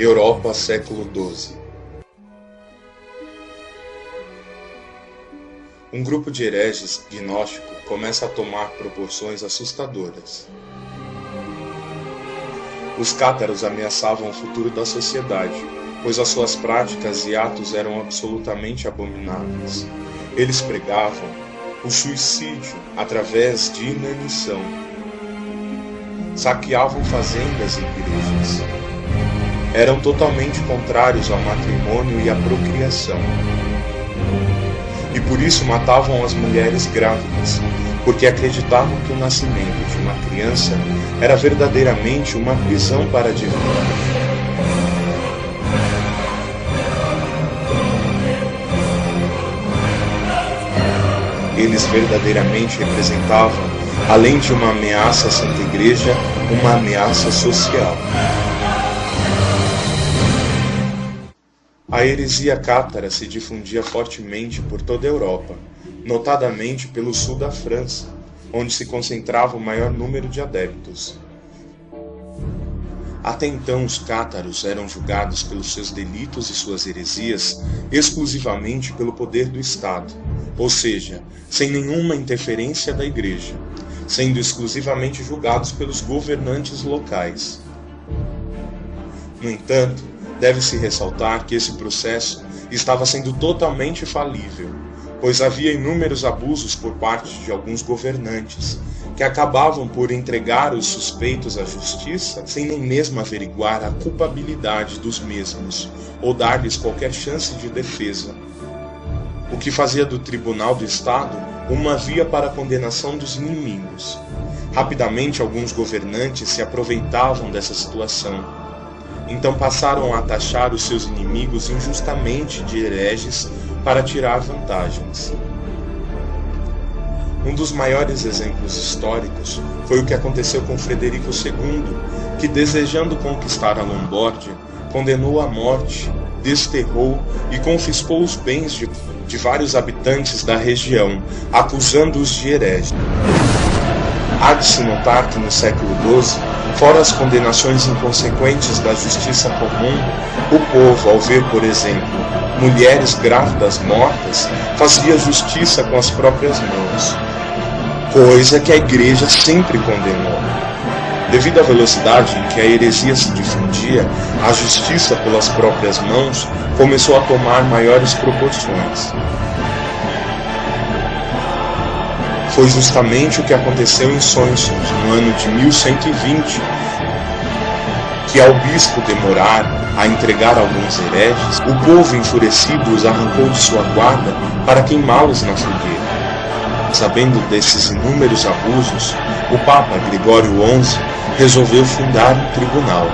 Europa, século XII. Um grupo de hereges gnóstico começa a tomar proporções assustadoras. Os cátaros ameaçavam o futuro da sociedade, pois as suas práticas e atos eram absolutamente abomináveis. Eles pregavam o suicídio através de inanição. Saqueavam fazendas e igrejas. Eram totalmente contrários ao matrimônio e à procriação. E por isso matavam as mulheres grávidas, porque acreditavam que o nascimento de uma criança era verdadeiramente uma prisão para a divindade. Eles verdadeiramente representavam, além de uma ameaça à Santa Igreja, uma ameaça social. A heresia cátara se difundia fortemente por toda a Europa, notadamente pelo sul da França, onde se concentrava o maior número de adeptos. Até então, os cátaros eram julgados pelos seus delitos e suas heresias exclusivamente pelo poder do Estado, ou seja, sem nenhuma interferência da Igreja, sendo exclusivamente julgados pelos governantes locais. No entanto, deve-se ressaltar que esse processo estava sendo totalmente falível, pois havia inúmeros abusos por parte de alguns governantes, que acabavam por entregar os suspeitos à justiça sem nem mesmo averiguar a culpabilidade dos mesmos, ou dar-lhes qualquer chance de defesa. O que fazia do Tribunal do Estado uma via para a condenação dos inimigos. Rapidamente, alguns governantes se aproveitavam dessa situação. Então passaram a taxar os seus inimigos injustamente de hereges para tirar vantagens. Um dos maiores exemplos históricos foi o que aconteceu com Frederico II, que, desejando conquistar a Lombardia, condenou à morte, desterrou e confiscou os bens de vários habitantes da região, acusando-os de hereges. Há de se notar que no século XII, fora as condenações inconsequentes da justiça comum, o povo, ao ver, por exemplo, mulheres grávidas mortas, fazia justiça com as próprias mãos, coisa que a Igreja sempre condenou. Devido à velocidade em que a heresia se difundia, a justiça pelas próprias mãos começou a tomar maiores proporções. Foi justamente o que aconteceu em Soissons, no ano de 1120, que ao bispo demorar a entregar alguns hereges, o povo enfurecido os arrancou de sua guarda para queimá-los na fogueira. Sabendo desses inúmeros abusos, o Papa Gregório XI resolveu fundar um tribunal.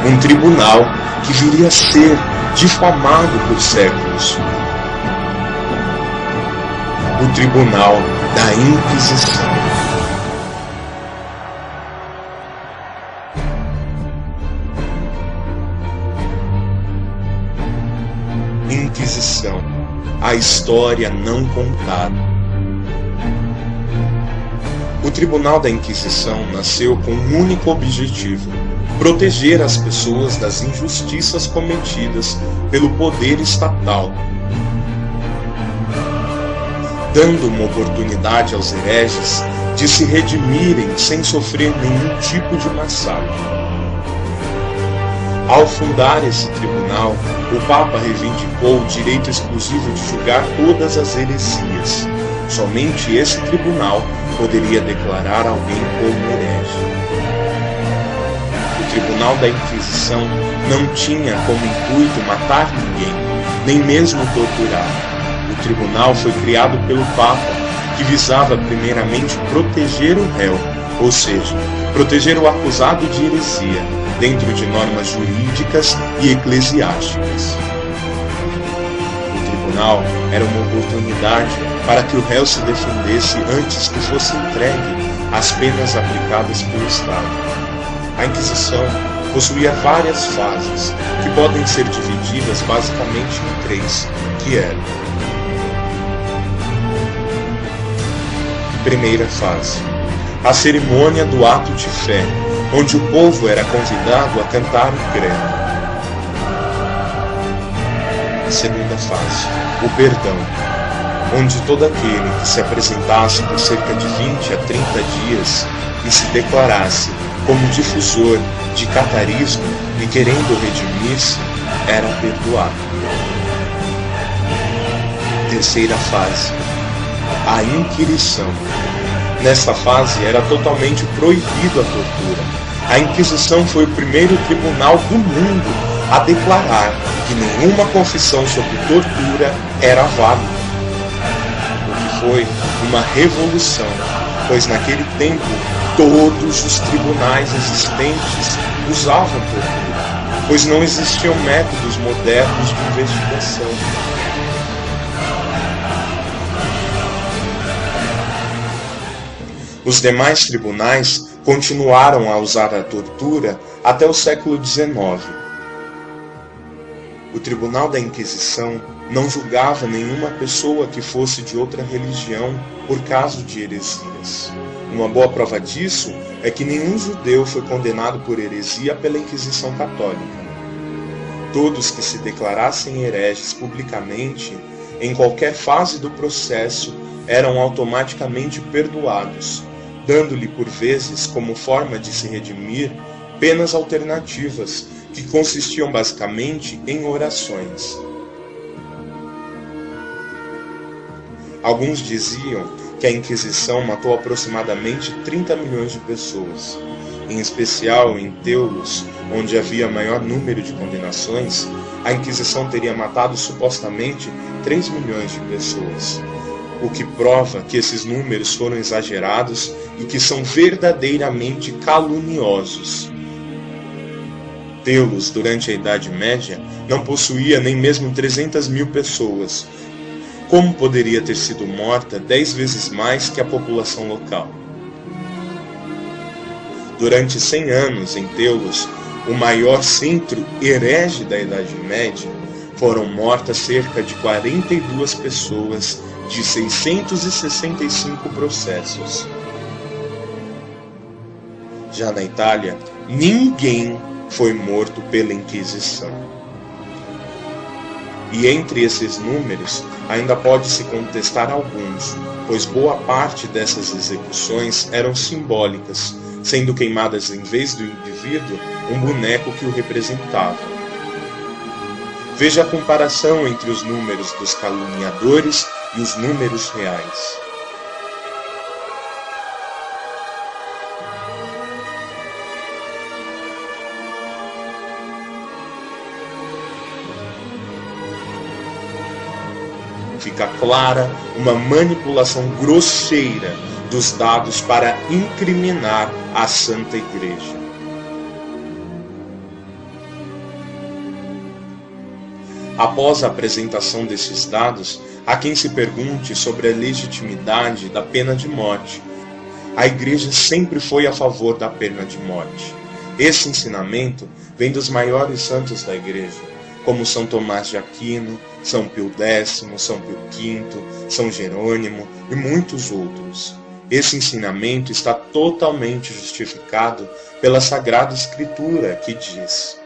Um tribunal que viria a ser difamado por séculos. O Tribunal da Inquisição. Inquisição, a história não contada. O Tribunal da Inquisição nasceu com um único objetivo: proteger as pessoas das injustiças cometidas pelo poder estatal, dando uma oportunidade aos hereges de se redimirem sem sofrer nenhum tipo de massacre. Ao fundar esse tribunal, o Papa reivindicou o direito exclusivo de julgar todas as heresias. Somente esse tribunal poderia declarar alguém como herege. O Tribunal da Inquisição não tinha como intuito matar ninguém, nem mesmo torturar. O tribunal foi criado pelo Papa, que visava primeiramente proteger o réu, ou seja, proteger o acusado de heresia, dentro de normas jurídicas e eclesiásticas. O tribunal era uma oportunidade para que o réu se defendesse antes que fosse entregue às penas aplicadas pelo Estado. A Inquisição possuía várias fases, que podem ser divididas basicamente em três, que eram: primeira fase, a cerimônia do ato de fé, onde o povo era convidado a cantar o credo. Segunda fase, o perdão, onde todo aquele que se apresentasse por cerca de 20 a 30 dias e se declarasse como difusor de catarismo e querendo redimir-se, era perdoado. Terceira fase, a inquirição. Nesta fase era totalmente proibido a tortura. A Inquisição foi o primeiro tribunal do mundo a declarar que nenhuma confissão sobre tortura era válida. O que foi uma revolução, pois naquele tempo todos os tribunais existentes usavam tortura, pois não existiam métodos modernos de investigação. Os demais tribunais continuaram a usar a tortura até o século XIX. O Tribunal da Inquisição não julgava nenhuma pessoa que fosse de outra religião por caso de heresias. Uma boa prova disso é que nenhum judeu foi condenado por heresia pela Inquisição Católica. Todos que se declarassem hereges publicamente, em qualquer fase do processo, eram automaticamente perdoados, dando-lhe por vezes, como forma de se redimir, penas alternativas, que consistiam basicamente em orações. Alguns diziam que a Inquisição matou aproximadamente 30 milhões de pessoas. Em especial em Teulos, onde havia maior número de condenações, a Inquisição teria matado supostamente 3 milhões de pessoas. O que prova que esses números foram exagerados e que são verdadeiramente caluniosos. Teulos, durante a Idade Média, não possuía nem mesmo 300 mil pessoas. Como poderia ter sido morta 10 vezes mais que a população local? Durante 100 anos, em Teulos, o maior centro herege da Idade Média, foram mortas cerca de 42 pessoas de 665 processos. Já na Itália, ninguém foi morto pela Inquisição. E entre esses números, ainda pode-se contestar alguns, pois boa parte dessas execuções eram simbólicas, sendo queimadas em vez do indivíduo um boneco que o representava. Veja a comparação entre os números dos caluniadores e os números reais. Fica clara uma manipulação grosseira dos dados para incriminar a Santa Igreja. Após a apresentação desses dados, há quem se pergunte sobre a legitimidade da pena de morte. A Igreja sempre foi a favor da pena de morte. Esse ensinamento vem dos maiores santos da Igreja, como São Tomás de Aquino, São Pio X, São Pio V, São Jerônimo e muitos outros. Esse ensinamento está totalmente justificado pela Sagrada Escritura, que diz: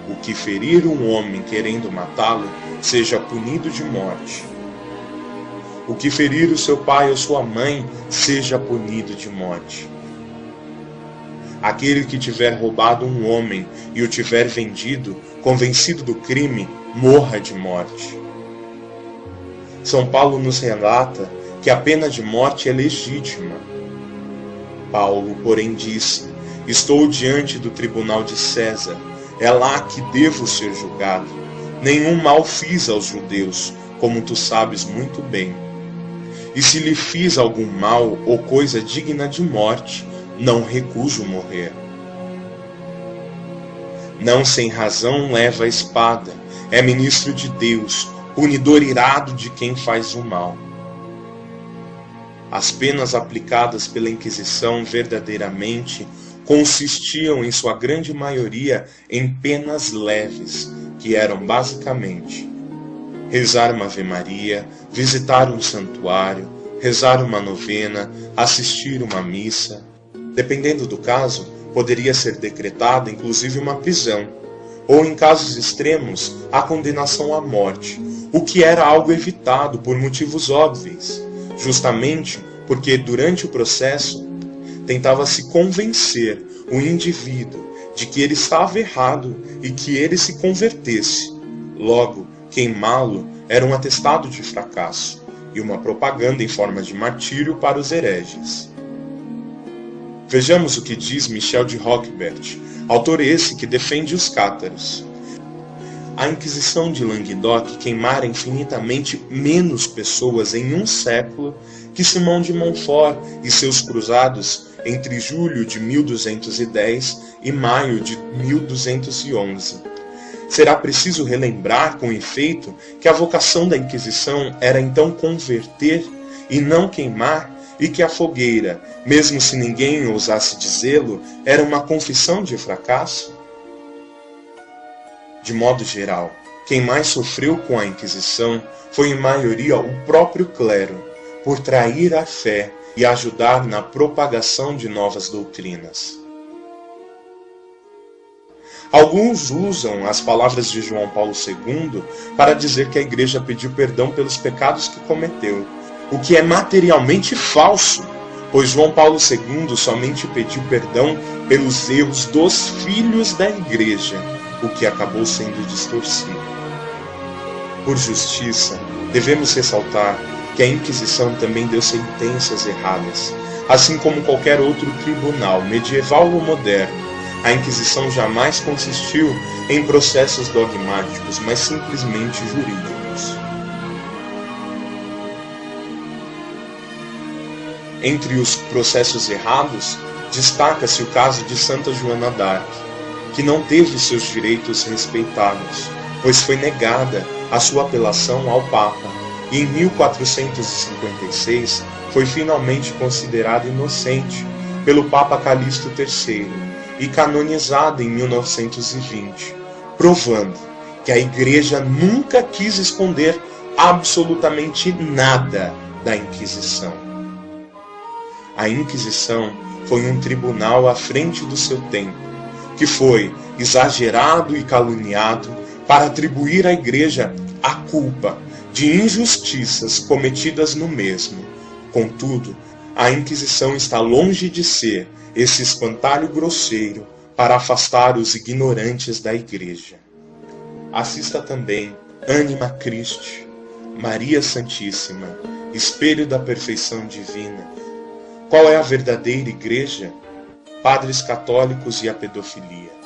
o que ferir um homem querendo matá-lo, seja punido de morte. O que ferir o seu pai ou sua mãe, seja punido de morte. Aquele que tiver roubado um homem e o tiver vendido, convencido do crime, morra de morte. São Paulo nos relata que a pena de morte é legítima. Paulo, porém, disse: estou diante do tribunal de César, é lá que devo ser julgado. Nenhum mal fiz aos judeus, como tu sabes muito bem. E se lhe fiz algum mal ou coisa digna de morte, não recuso morrer. Não sem razão leva a espada, é ministro de Deus, punidor irado de quem faz o mal. As penas aplicadas pela Inquisição verdadeiramente consistiam, em sua grande maioria, em penas leves, que eram basicamente rezar uma Ave Maria, visitar um santuário, rezar uma novena, assistir uma missa. Dependendo do caso, Poderia ser decretada inclusive uma prisão, ou em casos extremos, a condenação à morte, o que era algo evitado por motivos óbvios, justamente porque durante o processo tentava-se convencer o indivíduo de que ele estava errado e que ele se convertesse. Logo, queimá-lo era um atestado de fracasso e uma propaganda em forma de martírio para os hereges. Vejamos o que diz Michel de Roquebert, autor esse que defende os cátaros. A Inquisição de Languedoc queimara infinitamente menos pessoas em um século que Simão de Montfort e seus cruzados entre julho de 1210 e maio de 1211. Será preciso relembrar, com efeito, que a vocação da Inquisição era então converter e não queimar, e que a fogueira, mesmo se ninguém ousasse dizê-lo, era uma confissão de fracasso? De modo geral, quem mais sofreu com a Inquisição foi em maioria o próprio clero, por trair a fé e ajudar na propagação de novas doutrinas. Alguns usam as palavras de João Paulo II para dizer que a Igreja pediu perdão pelos pecados que cometeu, o que é materialmente falso, pois João Paulo II somente pediu perdão pelos erros dos filhos da Igreja, o que acabou sendo distorcido. Por justiça, devemos ressaltar que a Inquisição também deu sentenças erradas, assim como qualquer outro tribunal, medieval ou moderno. A Inquisição jamais consistiu em processos dogmáticos, mas simplesmente jurídicos. Entre os processos errados, destaca-se o caso de Santa Joana d'Arc, que não teve seus direitos respeitados, pois foi negada a sua apelação ao Papa, e em 1456 foi finalmente considerada inocente pelo Papa Calixto III e canonizada em 1920, provando que a Igreja nunca quis esconder absolutamente nada da Inquisição. A Inquisição foi um tribunal à frente do seu tempo, que foi exagerado e caluniado para atribuir à Igreja a culpa de injustiças cometidas no mesmo. Contudo, a Inquisição está longe de ser esse espantalho grosseiro para afastar os ignorantes da Igreja. Assista também Anima Christi, Maria Santíssima, Espelho da Perfeição Divina, Qual é a verdadeira Igreja? Padres católicos e a pedofilia.